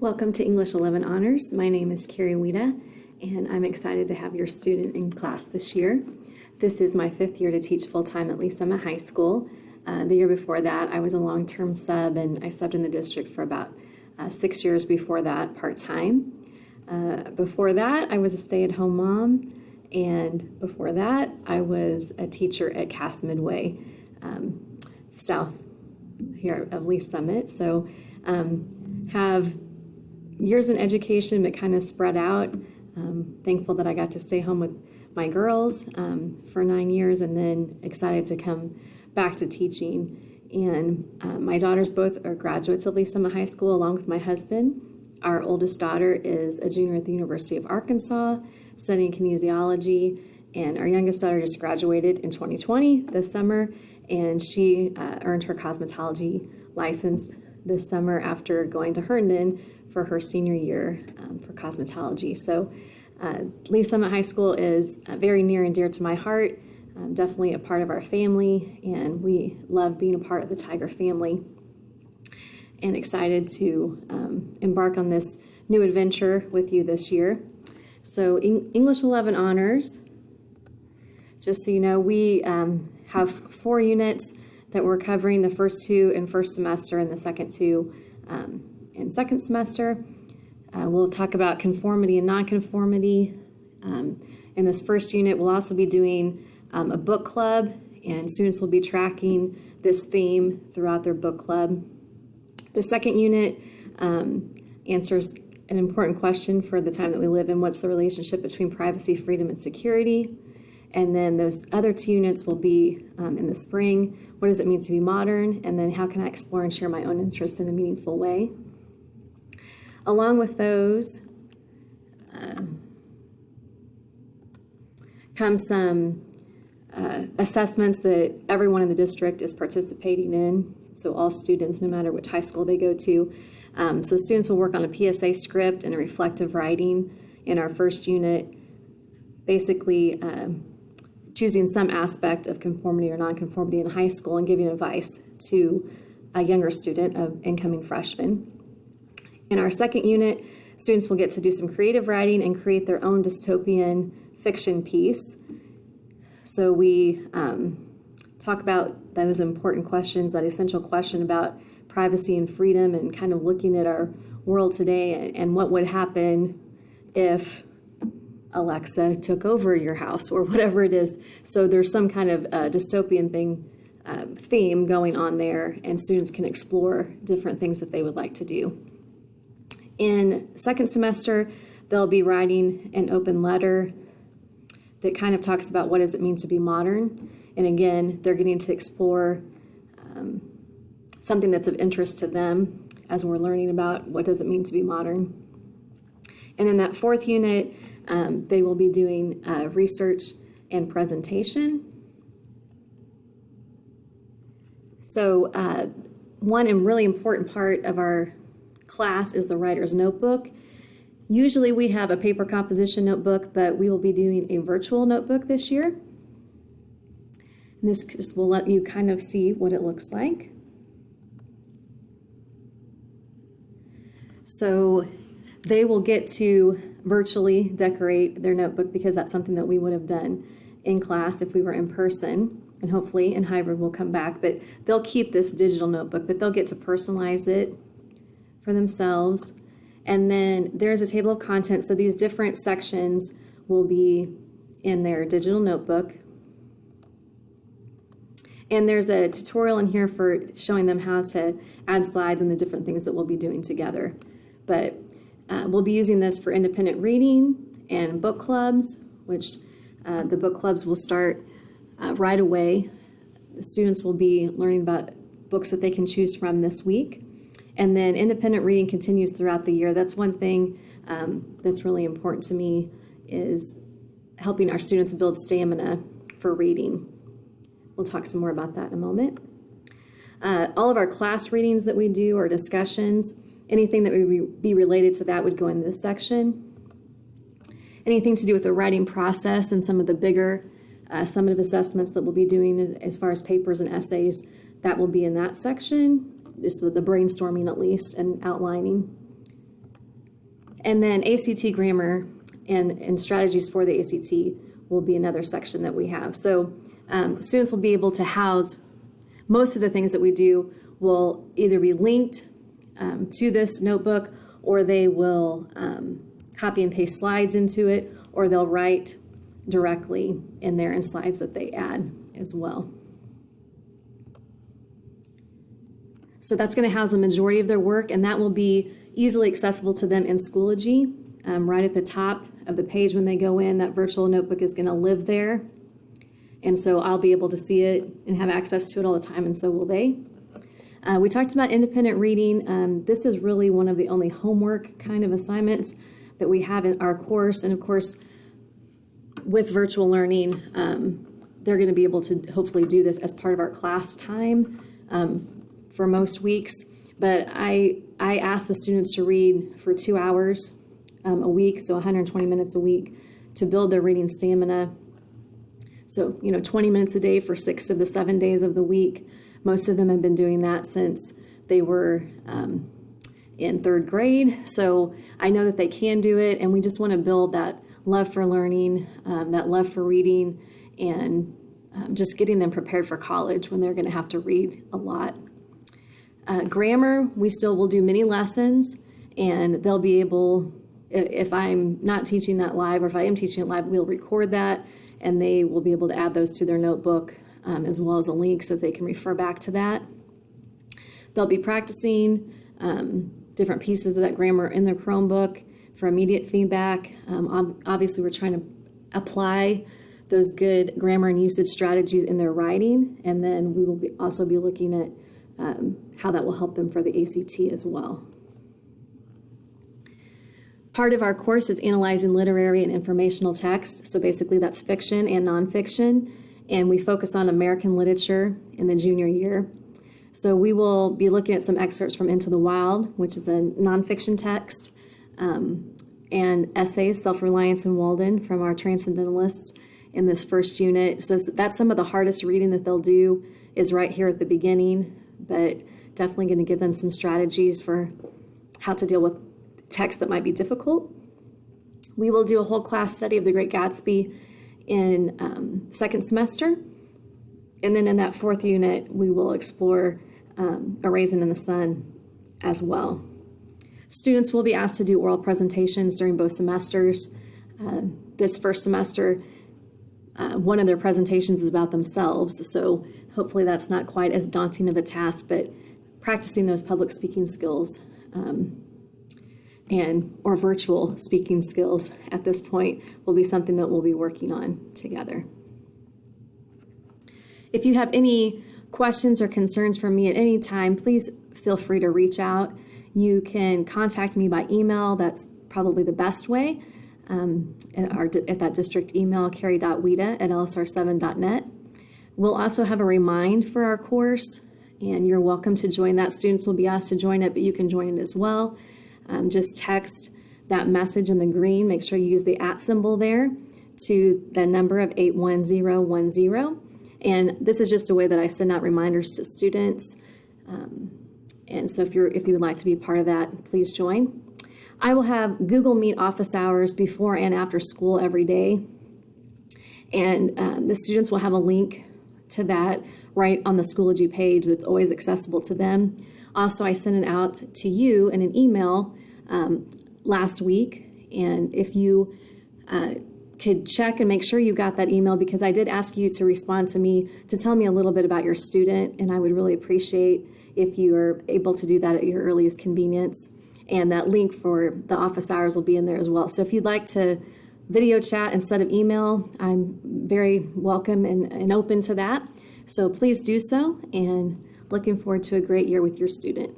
Welcome to English 11 Honors. My name is Carrie Weeda, and I'm excited to have your student in class this year. This is my 5th year to teach full-time at Lee Summit High School. The year before that, I was a long-term sub, and I subbed in the district for about 6 years before that, part-time. Before that, I was a stay-at-home mom, and before that, I was a teacher at Cass Midway, south here of Lee Summit. So have years in education, but kind of spread out. Thankful that I got to stay home with my girls for 9 years, and then excited to come back to teaching. And my daughters both are graduates of Lee Summit High School, along with my husband. Our oldest daughter is a junior at the University of Arkansas, studying kinesiology, and our youngest daughter just graduated in 2020 this summer, and she earned her cosmetology license this summer after going to Herndon for her senior year for cosmetology. So Lee Summit High School is very near and dear to my heart, definitely a part of our family, and we love being a part of the Tiger family, and excited to embark on this new adventure with you this year. So English 11 Honors, just so you know, we have 4 units that we're covering, the first 2 in first semester and the second 2 in second semester. We'll talk about conformity and nonconformity. In this first unit, we'll also be doing a book club, and students will be tracking this theme throughout their book club. The second unit answers an important question for the time that we live in: what's the relationship between privacy, freedom, and security? And then those other 2 units will be in the spring: what does it mean to be modern? And then how can I explore and share my own interest in a meaningful way? Along with those come some assessments that everyone in the district is participating in, so all students, no matter which high school they go to. So students will work on a PSA script and a reflective writing in our first unit, basically choosing some aspect of conformity or nonconformity in high school and giving advice to a younger student, an incoming freshman. In our second unit, students will get to do some creative writing and create their own dystopian fiction piece. So we talk about those important questions, that essential question about privacy and freedom, and kind of looking at our world today and what would happen if Alexa took over your house or whatever it is. So there's some kind of dystopian theme going on there, and students can explore different things that they would like to do. In second semester, they'll be writing an open letter that kind of talks about what does it mean to be modern. And again, they're getting to explore something that's of interest to them as we're learning about what does it mean to be modern. And in that fourth unit, they will be doing research and presentation. So one and really important part of our class is the writer's notebook. Usually we have a paper composition notebook, but we will be doing a virtual notebook this year. And this just will let you kind of see what it looks like. So they will get to virtually decorate their notebook, because that's something that we would have done in class if we were in person, and hopefully in hybrid we'll come back. But they'll keep this digital notebook, but they'll get to personalize it for themselves. And then there's a table of contents, so these different sections will be in their digital notebook. And there's a tutorial in here for showing them how to add slides and the different things that we'll be doing together. But we'll be using this for independent reading and book clubs, which the book clubs will start right away. The students will be learning about books that they can choose from this week. And then independent reading continues throughout the year. That's one thing that's really important to me, is helping our students build stamina for reading. We'll talk some more about that in a moment. All of our class readings that we do, or discussions, anything that would be related to that would go in this section. Anything to do with the writing process and some of the bigger summative assessments that we'll be doing as far as papers and essays, that will be in that section. Just the brainstorming at least and outlining. And then ACT grammar and strategies for the ACT will be another section that we have. So students will be able to house most of the things that we do will either be linked to this notebook, or they will copy and paste slides into it, or they'll write directly in there in slides that they add as well. So that's going to house the majority of their work, and that will be easily accessible to them in Schoology. Right at the top of the page when they go in, that virtual notebook is going to live there. And so I'll be able to see it and have access to it all the time, and so will they. We talked about independent reading. This is really one of the only homework kind of assignments that we have in our course. And of course, with virtual learning, they're going to be able to hopefully do this as part of our class time for most weeks. But I ask the students to read for 2 hours a week, so 120 minutes a week, to build their reading stamina. So, 20 minutes a day for 6 of the 7 days of the week. Most of them have been doing that since they were in 3rd grade. So I know that they can do it, and we just want to build that love for learning, that love for reading, and just getting them prepared for college when they're going to have to read a lot. Grammar, we still will do mini lessons, and they'll be able, if I'm not teaching that live, or if I am teaching it live, we'll record that, and they will be able to add those to their notebook, as well as a link so that they can refer back to that. They'll be practicing different pieces of that grammar in their Chromebook for immediate feedback. Obviously, we're trying to apply those good grammar and usage strategies in their writing, and then we will also be looking at how that will help them for the ACT as well. Part of our course is analyzing literary and informational text. So basically that's fiction and nonfiction. And we focus on American literature in the junior year. So we will be looking at some excerpts from Into the Wild, which is a nonfiction text, and essays, Self-Reliance and Walden, from our Transcendentalists in this first unit. So that's some of the hardest reading that they'll do is right here at the beginning, but definitely going to give them some strategies for how to deal with text that might be difficult. We will do a whole class study of The Great Gatsby in second semester. And then in that 4th unit, we will explore A Raisin in the Sun as well. Students will be asked to do oral presentations during both semesters. This first semester, one of their presentations is about themselves, so hopefully that's not quite as daunting of a task, but practicing those public speaking skills or virtual speaking skills at this point will be something that we'll be working on together. If you have any questions or concerns for me at any time, please feel free to reach out. You can contact me by email. That's probably the best way. At that district email, carrie.weeda@lsr7.net. We'll also have a remind for our course, and you're welcome to join that. Students will be asked to join it, but you can join it as well. Just text that message in the green. Make sure you use the @ symbol there to the number of 81010. And this is just a way that I send out reminders to students. And so if you would like to be part of that, please join. I will have Google Meet office hours before and after school every day. And the students will have a link to that right on the Schoology page that's always accessible to them. Also, I sent it out to you in an email last week. And if you could check and make sure you got that email, because I did ask you to respond to me to tell me a little bit about your student, and I would really appreciate if you are able to do that at your earliest convenience. And that link for the office hours will be in there as well. So if you'd like to video chat instead of email, I'm very welcome and open to that. So please do so, and looking forward to a great year with your student.